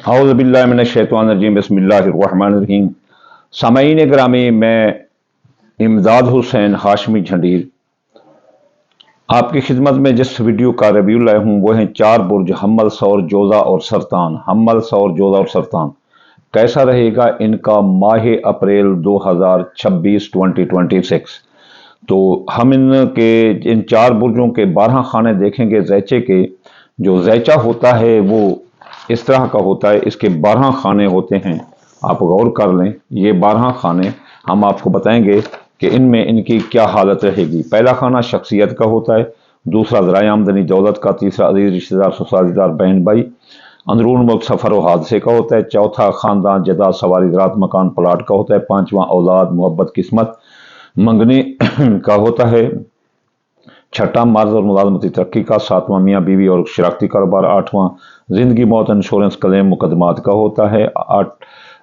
औज़ु बिल्लाहि मिनश्शैतानिर्रजीम बिस्मिल्लाहिर्रहमानिर्रहीम। सामईन ग्रामी, मैं इमदाद हुसैन हाशमी झंडीर आपकी खिदमत में जिस वीडियो का रिव्यू लाया हूँ वो हैं 4 बुर्ज हम्मल, सौर, जोधा और सरतान। हम्मल, सौर, जोधा और सरतान कैसा रहेगा इनका माह अप्रैल 2026 2026। तो हम इन 4 बुर्जों के 12 खाने देखेंगे। ज़ैचे के जो ज़ैचा होता है वो इस तरह का होता है, इसके 12 खाने होते हैं। आप गौर कर लें, ये 12 खाने हम आपको बताएंगे कि इनमें इनकी क्या हालत रहेगी। पहला खाना शख्सियत का होता है, दूसरा ज़राए आमदनी दौलत का, तीसरा अजीज रिश्तेदार ससुरालीदार बहन भाई, अंदरून मुल्क सफ़र व हादसे का होता है, चौथा खानदान जदा सवारी ज़रात मकान प्लाट का होता है, पाँचवा औलाद मोहब्बत किस्मत मंगनी का होता है, छठा मर्ज और मुलाजमती तरक्की का, सातवां मियाँ बीवी और शराकती कारोबार, आठवां जिंदगी मौत इंश्योरेंस क्लेम मुकदमात का होता है,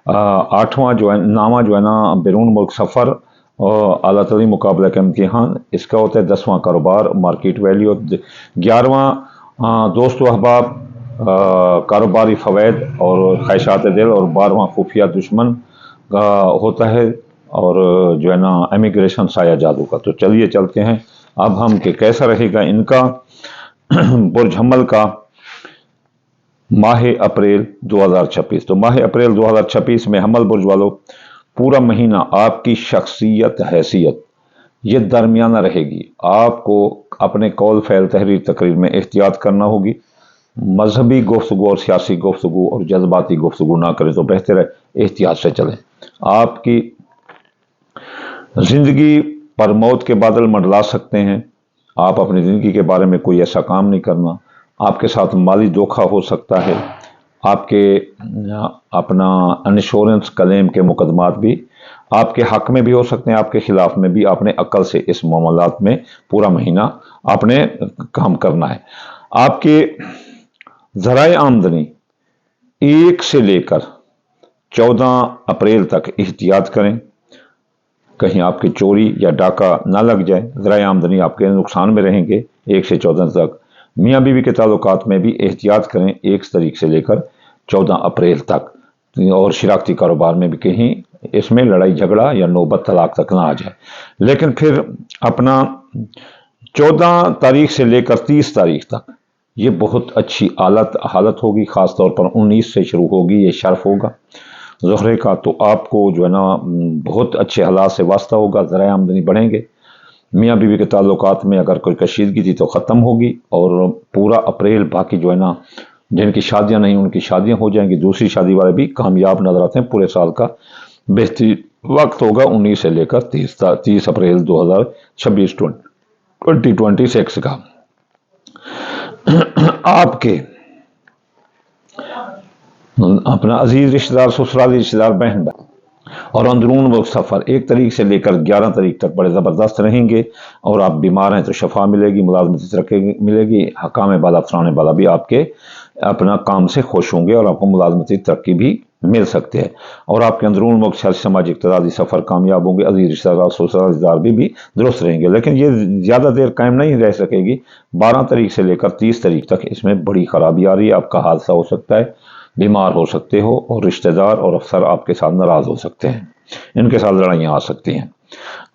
आठवां जो है नामा जो है ना बैरून मुल्क सफ़र और आला तरीन मुकाबला का इम्तिहान इसका होता है, 10वां कारोबार मार्केट वैल्यू, 11वां दोस्त अहबाब कारोबारी फ़वैद और ख्वाहिशात दिल, और 12वां खुफिया दुश्मन का होता है, और जो है ना इमिग्रेशन साया जादू का। तो चलिए चलते हैं अब हम कि कैसा रहेगा इनका बुर्ज हम्मल का माह अप्रैल 2026। तो माह अप्रैल 2026 में हम्मल बुर्ज वालों, पूरा महीना आपकी शख्सियत हैसियत ये दरमियाना रहेगी। आपको अपने कौल फ़ैल तहरीर तकरीर में एहतियात करना होगी। मजहबी गुफ्तगू और सियासी गुफ्तगू और जज्बाती गुफ्तगू ना करें तो बेहतर है, एहतियात से चलें। आपकी ज़िंदगी पर मौत के बादल मंडला सकते हैं। आप अपनी ज़िंदगी के बारे में कोई ऐसा काम नहीं करना। आपके साथ माली धोखा हो सकता है। आपके अपना इंश्योरेंस क्लेम के मुकदमात भी आपके हक में भी हो सकते हैं, आपके खिलाफ में भी। आपने अक्ल से इस मामलात में पूरा महीना आपने काम करना है। आपके ज़राए आमदनी 1 से लेकर 14 अप्रैल तक एहतियात करें, कहीं आपकी चोरी या डाका ना लग जाए। ज़राए आमदनी आपके नुकसान में रहेंगे 1 से 14 तक। मियाँ बीवी के ताल्लुकात में भी एहतियात करें 1 तारीख से लेकर 14 अप्रैल तक, और शराकती कारोबार में भी कहीं इसमें लड़ाई झगड़ा या नौबत तलाक तक ना आ जाए। लेकिन फिर अपना 14 तारीख से लेकर 30 तारीख तक ये बहुत अच्छी हालत होगी। ख़ास तौर पर 19 से शुरू होगी, ये शर्फ होगा ज़ुहरे का। तो आपको जो है ना बहुत अच्छे हालात से वास्ता होगा, ज़राए आमदनी बढ़ेंगे। मियाँ बीवी के ताल्लुकात में अगर कोई कशीदगी थी तो ख़त्म होगी, और पूरा अप्रैल बाकी जो है ना जिनकी शादियां नहीं उनकी शादियां हो जाएंगी। दूसरी शादी वाले भी कामयाब नजर आते हैं। पूरे साल का बेहतरीन वक्त होगा 19 से लेकर 30 अप्रैल 2026 2026 का। आपके अपना अजीज रिश्तेदार ससुराली रिश्तेदार बहन भाई और अंदरून मुल्क सफ़र 1 तारीख से लेकर 11 तारीख तक बड़े ज़बरदस्त रहेंगे। और आप बीमार हैं तो शफा मिलेगी, मुलाजमती तरक्की मिलेगी। हकाम बाला अफसरान बाला भी आपके अपना काम से खुश होंगे और आपको मुलाजमती तरक्की भी मिल सकते हैं। और आपके अंदरून मुल्क सियासी समाजी इक़्तिसादी सफ़र कामयाब होंगे। अजीज रिश्तेदार ससुरालीदार भी दुरुस्त रहेंगे। लेकिन ये ज़्यादा देर कायम नहीं रह सकेगी। 12 तारीख से लेकर 30 तारीख तक इसमें बड़ी ख़राबी आ रही है। आपका हादसा हो सकता है, बीमार हो सकते हो, और रिश्तेदार और अफसर आपके साथ नाराज़ हो सकते हैं, इनके साथ लड़ाइयाँ आ सकती हैं।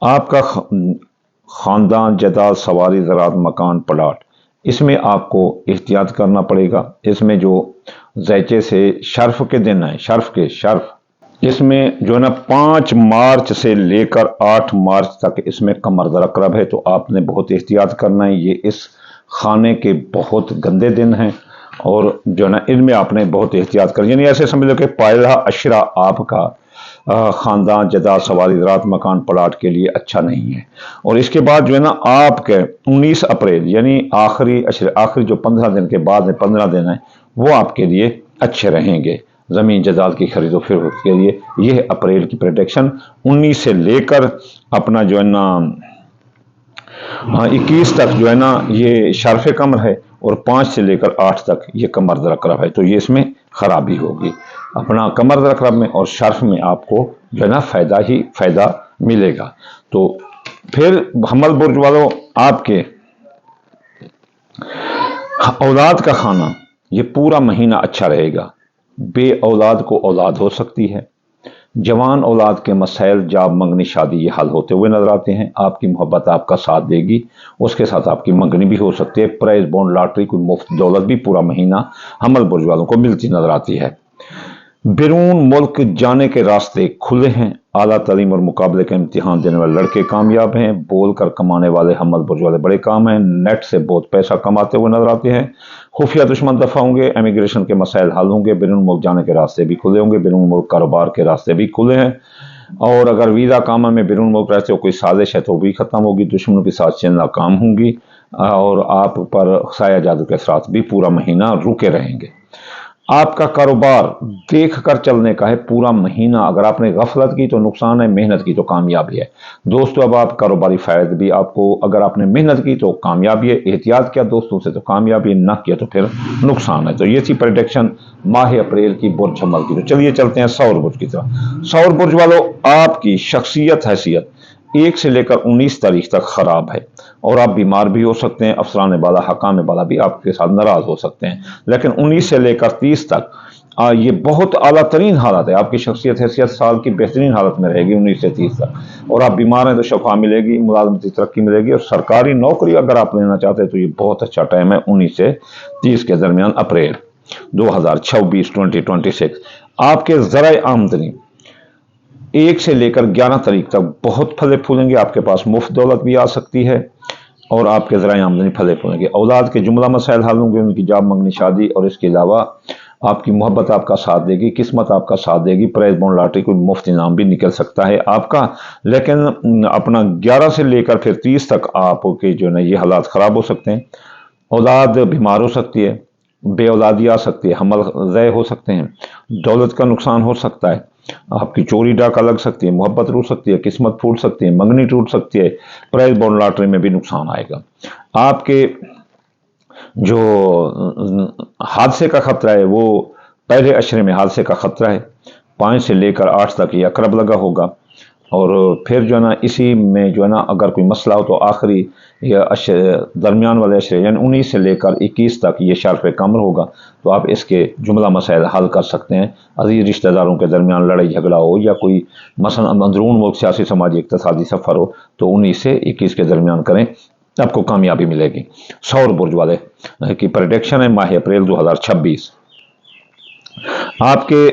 आपका ख़ानदान जायदाद सवारी ज़रात मकान प्लाट, इसमें आपको एहतियात करना पड़ेगा। इसमें जो ज़ैचे से शर्फ के दिन हैं, शर्फ इसमें जो है ना 5 मार्च से लेकर 8 मार्च तक इसमें कमर अकरब है। तो आपने बहुत एहतियात करना है। ये इस खाने के बहुत गंदे दिन हैं, और जो है ना इनमें आपने बहुत एहतियात करनी। यानी ऐसे समझ लो कि पहला अशरा आपका ख़ानदान जायदाद सवारी ज़रात मकान प्लाट के लिए अच्छा नहीं है। और इसके बाद जो है ना आपके 19 अप्रैल यानी आखिरी जो 15 दिन के बाद 15 दिन हैं वो आपके लिए अच्छे रहेंगे ज़मीन जायदाद की खरीदो फरोख्त के लिए। यह अप्रैल की प्रेडिक्शन। 19 से लेकर अपना जो है ना 21 तक जो है ना ये शर्फ कमर है, और 5 से लेकर 8 तक ये कमर दरकरब है। तो ये इसमें खराबी होगी। अपना कमर दरकरब में और शर्फ में आपको जो है ना फ़ायदा ही फ़ायदा मिलेगा। तो फिर हम्मल बुर्ज वालों, आपके औलाद का खाना ये पूरा महीना अच्छा रहेगा। बे औलाद को औलाद हो सकती है। जवान औलाद के मसाइल, जॉब, मंगनी, शादी ये हल होते हुए नजर आते हैं। आपकी मोहब्बत आपका साथ देगी, उसके साथ आपकी मंगनी भी हो सकती है। प्राइज बॉन्ड, लॉटरी, कोई मुफ्त दौलत भी पूरा महीना हमल बुर्ज वालों को मिलती नजर आती है। बैरून मुल्क जाने के रास्ते खुले हैं। आला तालीम और मुकाबले के इम्तिहान देने वाले लड़के कामयाब हैं। बोल कर कमाने वाले हमल बुर्ज वाले बड़े काम हैं। नेट से बहुत पैसा कमाते हुए नजर आते हैं। खुफिया दुश्मन दफा होंगे। इमिग्रेशन के मसाइल हल होंगे। बैरून मुल्क जाने के रास्ते भी खुले होंगे। बैरून मुल्क कारोबार के रास्ते भी खुले हैं। और अगर वीज़ा कामा में बैरून मुल्क रहते हो कोई साजिश है तो भी खत्म होगी। दुश्मनों के साथ चलना काम होंगी और आप पर साया जादू के साथ भी पूरा महीना रुके रहेंगे। आपका कारोबार देख कर चलने का है पूरा महीना। अगर आपने गफलत की तो नुकसान है, मेहनत की तो कामयाबी है। दोस्तों, अब आप कारोबारी फायदे भी आपको, अगर आपने मेहनत की तो कामयाबी है, एहतियात किया दोस्तों से तो कामयाबी, ना किया तो फिर नुकसान है। तो ये थी प्रेडिक्शन माह अप्रैल की बुर्ज हमल की। तो चलिए चलते हैं सौर बुर्ज की तरफ। सौर बुर्ज वालों, आपकी शख्सियत हैसियत 1 से लेकर 19 तारीख तक खराब है और आप बीमार भी हो सकते हैं। अफसरान बाला, हकाम बाला भी आपके साथ नाराज हो सकते हैं। लेकिन 19 से लेकर 30 तक ये बहुत आला तरीन हालत है। आपकी शख्सियत हैसियत साल की बेहतरीन हालत में रहेगी 19 से 30 तक। और आप बीमार हैं तो शफा मिलेगी, मुलाजमती तरक्की मिलेगी। और सरकारी नौकरी अगर आप लेना चाहते हैं तो ये बहुत अच्छा टाइम है 19 से 30 के दरमियान अप्रैल 2026। आपके ज़राए आमदनी 1 से लेकर 11 तारीख तक बहुत फले फूलेंगे। आपके पास मुफ्त दौलत भी आ सकती है और आपके ज़राए आमदनी फले फूलेंगे। औलाद के जुमला मसाइल हल होंगे, उनकी जॉब, मंगनी, शादी। और इसके अलावा आपकी मोहब्बत आपका साथ देगी, किस्मत आपका साथ देगी। प्राइज बॉन्ड, लॉटरी, कोई मुफ्त इनाम भी निकल सकता है आपका। लेकिन अपना 11 से लेकर फिर 30 तक आपके जो है ना ये हालात ख़राब हो सकते हैं। औलाद बीमार हो सकती है, बे औलादी आ सकती है, हमल ज़य हो सकते हैं, दौलत का नुकसान हो सकता है, आपकी चोरी डाका लग सकती है, मोहब्बत रूठ सकती है, किस्मत फूट सकती है, मंगनी टूट सकती है। प्राइज बॉन्ड, लॉटरी में भी नुकसान आएगा। आपके जो हादसे का खतरा है वो पहले अशरे में हादसे का खतरा है। 5 से लेकर 8 तक ये अकरब लगा होगा। और फिर जो है ना इसी में जो है ना अगर कोई मसला हो तो आखिरी दरमियान वाले अशरे यानी 19 से लेकर 21 तक ये शर्फ कमर होगा। तो आप इसके जुमला मसाइल हल कर सकते हैं। अजीज रिश्तेदारों के दरमियान लड़ाई झगड़ा हो या कोई मसलन अंदरून मुल्क सियासी समाजी इक़्तिसादी सफ़र हो तो 19 से 21 के दरमियान करें, आपको कामयाबी मिलेगी। सौर बुर्ज वाले की प्रेडिक्शन है माह अप्रैल 2026। आपके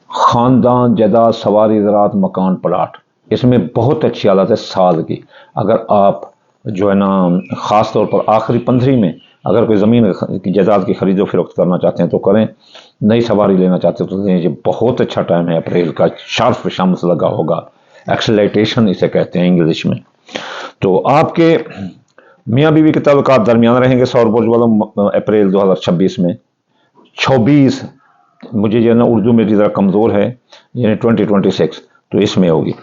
खानदान, जायदाद, सवारी, ज़राअत, मकान, प्लाट, इसमें बहुत अच्छी हालत है साल की। अगर आप जो है ना ख़ास तौर पर आखिरी 15 में अगर कोई ज़मीन की जायदाद की खरीदो फरोख्त करना चाहते हैं तो करें। नई सवारी लेना चाहते हैं तो लें। ये बहुत अच्छा टाइम है अप्रैल का। शार्फ शम्स लगा होगा, एक्सेलेटेशन इसे कहते हैं इंग्लिश में। तो आपके मियाँ बीवी के ताल्लुकात दरमियान रहेंगे सौर बुर्ज वालों अप्रैल 2026 में। 26 मुझे जो है ना उर्दू मेरी ज़रा कमज़ोर है, यानी 2026 तो इसमें होगी।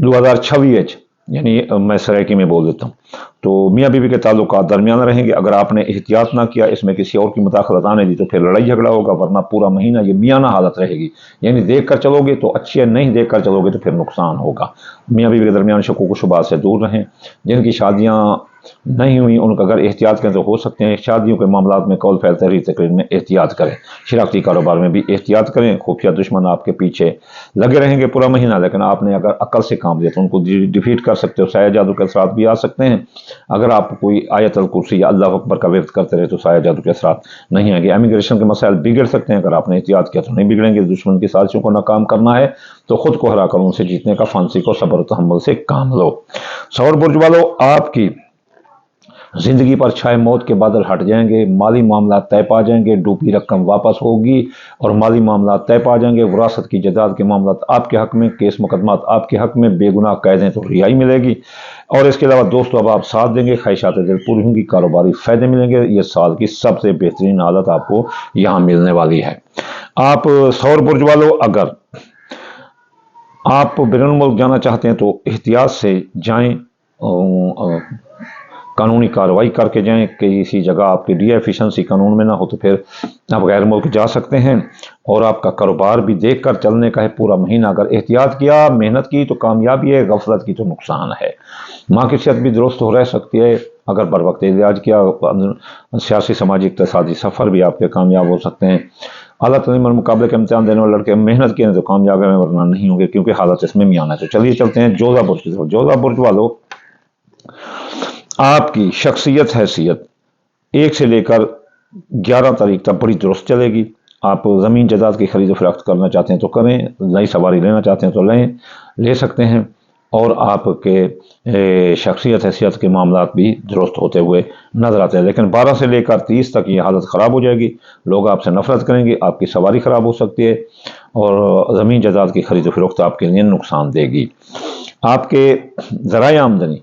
2026 यानी मैं सराइकी में बोल देता हूँ। तो मियाँ बीवी के ताल्लुकात दरमियान रहेंगे। अगर आपने एहतियात ना किया, इसमें किसी और की मुदाखलत आने दी तो फिर लड़ाई झगड़ा होगा, वरना पूरा महीना ये मियाना हालत रहेगी। यानी देख कर चलोगे तो अच्छी है, नहीं देख कर चलोगे तो फिर नुकसान होगा। मियाँ बीवी के दरमियान शकूक व शुबहात से दूर रहें। जिनकी शादियाँ नहीं हुई उनका अगर एहतियात करें तो हो सकते हैं। शादियों के मामला में कौल फैल तहरीर तकरीर में एहतियात करें। शराकती कारोबार में भी एहतियात करें। खुफिया दुश्मन आपके पीछे लगे रहेंगे पूरा महीना, लेकिन आपने अगर अकल से काम लिया तो उनको डिफीट कर सकते हो। साया जादू के असरात भी आ सकते हैं। अगर आप कोई आयतल कुर्सी या अल्लाह अकबर का विर्द करते रहे तो साया जादू के असरात नहीं आएंगे। इमिग्रेशन के मसाइल बिगड़ सकते हैं। अगर आपने एहतियात किया तो नहीं बिगड़ेंगे। दुश्मन की साजिशों को नाकाम करना है तो खुद को हरा कर उनसे जीतने का फन सीखो, सब्र तहम्मुल से काम लो। सौर बुर्ज वालों, आपकी जिंदगी पर छाए मौत के बादल हट जाएंगे। माली मामला तय पा जाएंगे। डूबी रकम वापस होगी और माली मामला तय पा जाएंगे। विरासत की जायदाद के मामला आपके हक में, केस मुकदमात आपके हक में, बेगुनाह कैदें तो रिहाई मिलेगी। और इसके अलावा दोस्तों अब आप साथ देंगे, ख्वाहिशात दिल पूरी होंगी, कारोबारी फायदे मिलेंगे। ये साल की सबसे बेहतरीन हालत आपको यहाँ मिलने वाली है। आप सौर बुर्ज वालों, अगर आप बैरून मुल्क जाना चाहते हैं तो एहतियात से जाएं, कानूनी कार्रवाई करके जाएं। किसी जगह आपकी डी एफिशिएंसी कानून में ना हो तो फिर आप गैर मुल्क जा सकते हैं। और आपका कारोबार भी देख कर चलने का है पूरा महीना। अगर एहतियात किया, मेहनत की तो कामयाबी है, गफलत की तो नुकसान है। माँ की सेहत भी दुरुस्त हो रह सकती है। अगर बर वक्त इलाज किया, सियासी समाजी इक़्तिसादी सफ़र भी आपके कामयाब हो सकते हैं। आला तलीम और मुकाबले के इम्तिहान देने वाले लड़के मेहनत किए तो कामयाब हैं, वरना नहीं होंगे, क्योंकि हालत इसमें भी आना है। तो चलिए चलते हैं जोधा बुर्ज की तरफ। जोधा बुर्ज वालों, आपकी शख्सियत हैसियत 1 से लेकर 11 तारीख तक बड़ी दुरुस्त चलेगी। आप ज़मीन जायदाद की खरीद फरोख्त करना चाहते हैं तो करें, नई सवारी लेना चाहते हैं तो ले सकते हैं, और आपके शख्सियत हैसियत के मामलात भी दुरुस्त होते हुए नजर आते हैं। लेकिन 12 से लेकर 30 तक ये हालत ख़राब हो जाएगी, लोग आपसे नफरत करेंगे, आपकी सवारी ख़राब हो सकती है, और ज़मीन जायदाद की खरीद फरोख्त आपके लिए नुकसान देगी। आपके ज़राए आमदनी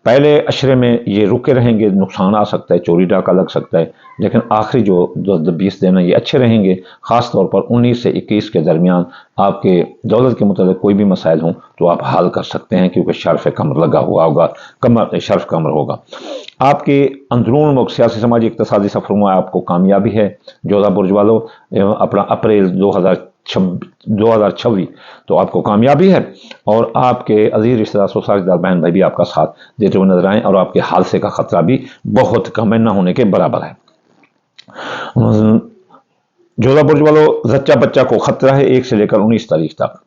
पहले अशरे में ये रुके रहेंगे, नुकसान आ सकता है, चोरी डाका लग सकता है, लेकिन आखिरी जो 20 दिन है ये अच्छे रहेंगे। ख़ास तौर पर 19 से 21 के दरमियान आपके दौलत के मुताबिक कोई भी मसाइल हों तो आप हल कर सकते हैं, क्योंकि शर्फ कमर लगा हुआ होगा, शर्फ कमर होगा। आपके अंदरून मुल्क सियासी समाजी इक़्तिसादी सफ़रों में आपको कामयाबी है। जोधा बुर्ज वालों, अपना अप्रैल 2026 तो आपको कामयाबी है, और आपके अजीज रिश्तेदार साझेदार बहन भाई भी आपका साथ देते हुए नजर आए, और आपके हादसे का खतरा भी बहुत कम है, न होने के बराबर है। जोधा बुर्ज वालों, जच्चा बच्चा को खतरा है 1 से लेकर 19 तारीख तक,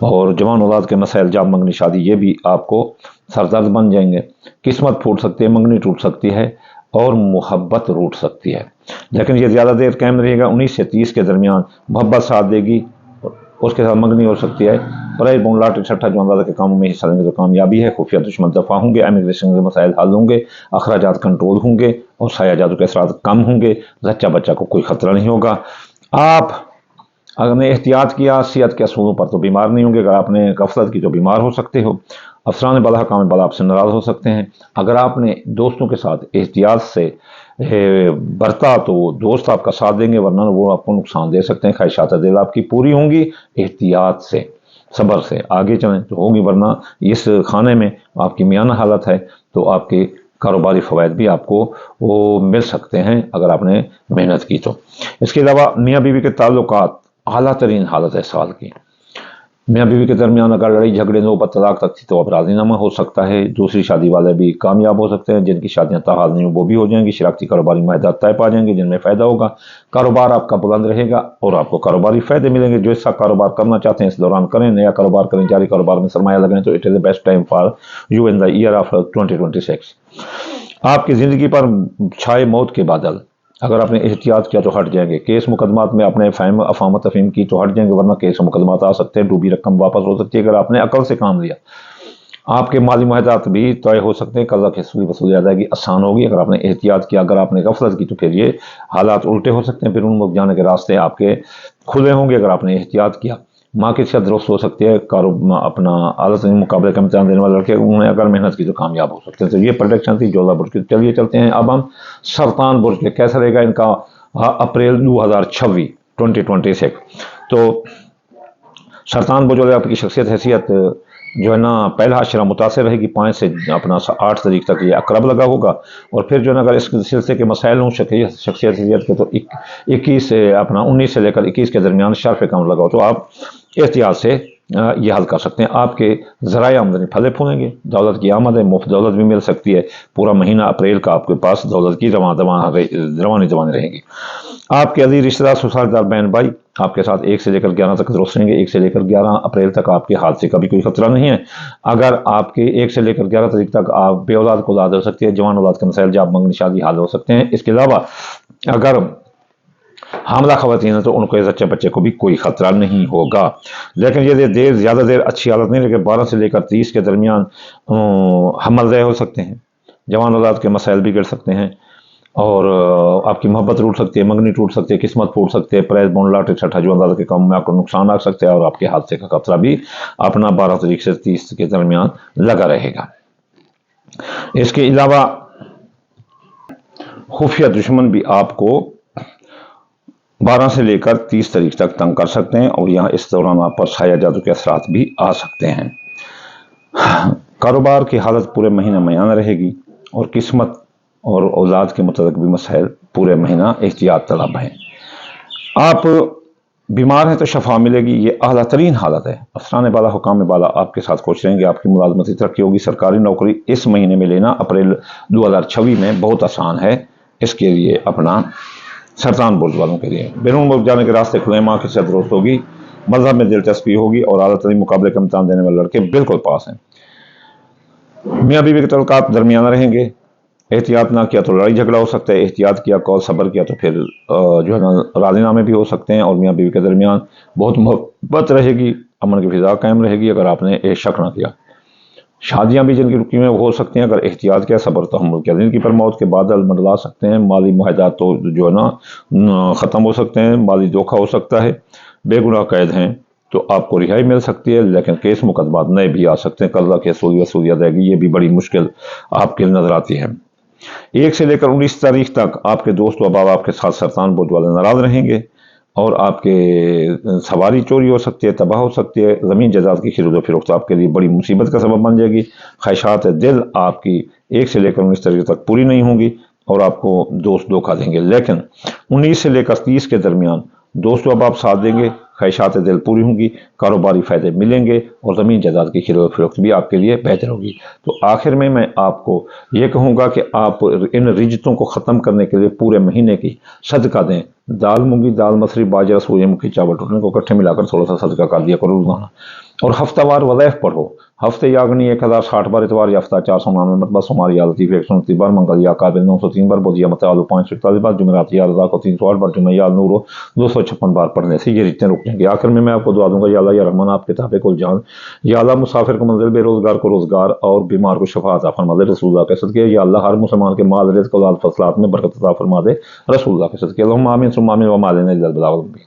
और जवान औलाद के मसाइल, जाब मंगनी शादी, ये भी आपको सरदर्द बन जाएंगे। किस्मत फूट सकती है, मंगनी टूट सकती है, और मोहब्बत रूठ सकती है, लेकिन ये ज़्यादा देर कायम रहेगा। 19 से 30 के दरमियान मोहब्बत साथ देगी, उसके साथ मंगनी हो सकती है। प्राइज बॉन्ड लाटरी छठा जो अंदाजा के कामों में हिस्सा लेंगे तो कामयाबी है। खुफिया दुश्मन दफा होंगे, इमिग्रेशन के मसाइल हल होंगे, अखराजात कंट्रोल होंगे, और साया जादू के असरात कम होंगे। जच्चा बच्चा को कोई खतरा नहीं होगा। आप अगर ने एहतियात किया, सेहत के असूलों पर तो बीमार नहीं होंगे। अगर आपने गफलत की तो बीमार हो सकते हो। अफसरान बला काम बला आपसे नाराज हो सकते हैं। अगर आपने दोस्तों के साथ एहतियात से बरता तो दोस्त आपका साथ देंगे, वरना वो आपको नुकसान दे सकते हैं। ख्वाहिशात दिल आपकी पूरी होंगी, एहतियात से सब्र से आगे चलें तो होगी, वरना इस खाने में आपकी मियाना हालत है तो आपके कारोबारी फ़वायद भी आपको वो मिल सकते हैं अगर आपने मेहनत की तो। इसके अलावा मियाँ बीवी के ताल्लुकात आला तरीन हालत है साल की। मियाँ बीवी के दरमियान अगर लड़ाई झगड़े नौबत तलाक तक थी तो अब राजीनामा हो सकता है। दूसरी शादी वाले भी कामयाब हो सकते हैं, जिनकी शादियां ताहाल नहीं वो भी हो जाएंगी। शराकती कारोबारी माहिदात तय पा जाएंगे जिनमें फ़ायदा होगा। कारोबार आपका बुलंद रहेगा और आपको कारोबारी फ़ायदे मिलेंगे। जो ऐसा कारोबार करना चाहते हैं इस दौरान करें, नया कारोबार करें, जारी कारोबार में सरमाया लगाएं तो it is the best time for you in the year of 2026। आपकी ज़िंदगी पर छाए मौत के बादल, अगर आपने एहतियात किया तो हट जाएंगे। केस मुकदमात में आपने अफाम तफहीम की तो हट जाएंगे, वरना केस मुकदमात आ सकते हैं। डूबी रकम वापस हो सकती है अगर आपने अकल से काम लिया। आपके माली मुआहदात भी तय हो सकते हैं। कर्जा की वसूली अदायगी आसान होगी अगर आपने एहतियात किया। अगर आपने गफलत की तो फिर ये हालात उल्टे हो सकते हैं, फिर उन मुल्क जाने के रास्ते आपके खुले होंगे अगर आपने एहतियात किया। माँ की सेहत दुरुस्त हो सकती है। अपना आलत मुकाबले का इम्तिहान देने वाले लड़के उन्हें अगर मेहनत की तो कामयाब हो सकते हैं। तो ये प्रोडक्शन थी जोधा बुर्ज की। चलिए चलते हैं अब हम सरतान बुर्ज के, कैसा रहेगा इनका अप्रैल 2026। तो सरतान बुर्ज वाले आपकी शख्सियत हैसियत जो है ना, पहला अशरा मुतासर रहेगी। 5 से अपना 8 तारीख तक ये अकरब लगा होगा, और फिर जो है ना अगर इस सिलसिले के मसाइल हों शख्सियत हैसियत के तो 21 से अपना 19 से लेकर 21 के दरमियान शर्फ कम लगा हो तो आप एहतियात से ये हल कर सकते हैं। आपके ज़राए आमदनी फले फूलेंगे, दौलत की आमद है, मुफ्त दौलत भी मिल सकती है। पूरा महीना अप्रैल का आपके पास दौलत की रवानी जवानी रहेंगी। आपके अजीज रिश्तेदार साझेदार बहन भाई आपके साथ 1 से लेकर 11 तक दुरुस्त रहेंगे। 1 से लेकर 11 अप्रैल तक आपके हादसे का भी कोई खतरा नहीं है। अगर आपके 1 से लेकर 11 तारीख तक आप बे औलाद को औलाद हो सकती है, जवान औलाद के मसाइल, जाब मंगनी शादी हाल हो सकते हैं। इसके अलावा अगर हामला खवातीन है तो उनको इस अच्छे बच्चे को भी कोई खतरा नहीं होगा। लेकिन ये ज़्यादा देर अच्छी हालत नहीं, लेकिन 12 से लेकर 30 के दरमियान हमल हो सकते हैं। जवान औलाद के मसाइल भी गिर सकते हैं, और आपकी मोहब्बत टूट सकती है, मंगनी टूट सकती है, किस्मत फूट सकती है। प्राइज बॉन्ड लाटरी छठा जो अंदाजा के काम में आपको नुकसान आ सकता है, और आपके हादसे का खतरा भी अपना 12 तारीख से 30 के दरमियान लगा रहेगा। इसके अलावा खुफिया दुश्मन भी आपको 12 से लेकर 30 तारीख तक तंग कर सकते हैं, और यहाँ इस दौरान आप पर छाया जादू के असरात भी आ सकते हैं। कारोबार की हालत पूरे महीने मयान रहेगी, और किस्मत और औलाद के मुताबिक भी मसाइल पूरे महीना एहतियात तलब हैं। आप بیمار ہیں تو شفا ملے گی، یہ اعلیٰ ترین حالت ہے۔ افسران بالا حکام بالا آپ کے ساتھ خوش رہیں گے، آپ کی ملازمتی ترقی ہوگی۔ سرکاری نوکری اس مہینے میں لینا اپریل 2026 میں بہت آسان ہے، اس کے لیے اپنا سرطان برج والوں کے لیے بیرون ملک جانے کے راستے کھلے، ماں کی صحت درست ہوگی، مذہب میں دلچسپی ہوگی اور اعلیٰ ترین مقابلے کا امتحان دینے والے لڑکے بالکل پاس ہیں۔ میاں بیوی کے تعلقات درمیانہ رہیں گے، احتیاط نہ کیا تو لڑائی جھگڑا ہو سکتا ہے، احتیاط کیا قول صبر کیا تو پھر جو ہے نا راضی نامے بھی ہو سکتے ہیں، اور میاں بیوی کے درمیان بہت محبت رہے گی، امن کی فضا قائم رہے گی اگر آپ نے ایک شک نہ کیا۔ شادیاں بھی جن کی رکی میں ہو سکتی ہیں اگر احتیاط کیا، صبر تحمل کیا۔ زندگی پر موت کے بادل منڈلا سکتے ہیں، مالی معاہدات تو جو ہے نا ختم ہو سکتے ہیں، مالی دھوکہ ہو سکتا ہے، بے گناہ قید ہیں تو آپ کو رہائی مل سکتی ہے، لیکن کیس مقدمات نئے بھی آ سکتے ہیں، قرضہ کی وصولی ادائیگی یہ بھی بڑی مشکل آپ کے نظر آتی ہے۔ 1 سے لے کر 19 تاریخ تک آپ کے دوست و احباب آپ کے ساتھ سرطان برج والے ناراض رہیں گے، اور آپ کے سواری چوری ہو سکتی ہے، تباہ ہو سکتی ہے، زمین جائیداد کی خرید و فروخت آپ کے لیے بڑی مصیبت کا سبب بن جائے گی۔ خواہشات دل آپ کی 1 سے لے کر 19 تاریخ تک پوری نہیں ہوں گی اور آپ کو دوست دھوکہ دیں گے، لیکن 19 سے لے کر 30 کے درمیان دوست و احباب ساتھ دیں گے، خواہشات دل پوری ہوں گی، کاروباری فائدے ملیں گے اور زمین جائیداد کی خرید و فروخت بھی آپ کے لیے بہتر ہوگی۔ تو آخر میں آپ کو یہ کہوں گا کہ آپ ان رجتوں کو ختم کرنے کے لیے پورے مہینے کی صدقہ دیں، دال مونگی، دال مسری، باجرہ، سویا مکھی، چاول ٹوٹنے کو اکٹھے ملا کر تھوڑا سا صدقہ کر دیا کرو روزانہ، اور ہفتہ وار وظائف پڑھو، ہفتے یاگنی 1060 بار، اتوار یافتہ 499 مرتبہ، سومار یا لطیف 129 بار، منگل یا قابل 903 بار، بدھ یا متعال 541 بار، جمعرات یا رضا کو 308 بار، جمعہ یا نور 256 بار پڑھنے سے یہ رجتیں رک جائیں گی۔ آخر میں آپ کو دعا دوں گا، یا اللہ یا رحمان آپ کتاب کل جان، یا اللہ مسافر کو منزل، بے روزگار کو روزگار اور بیمار کو شفا عطا فرما دے رسول اللہ کے صدقے، یا اللہ ہر مسلمان کے مال رزق اولاد فصلات میں برکت عطا فرما دے رسول اللہ کے صدقے، اللہم آمین ثم آمین وما علینا الا البلاغ المبین۔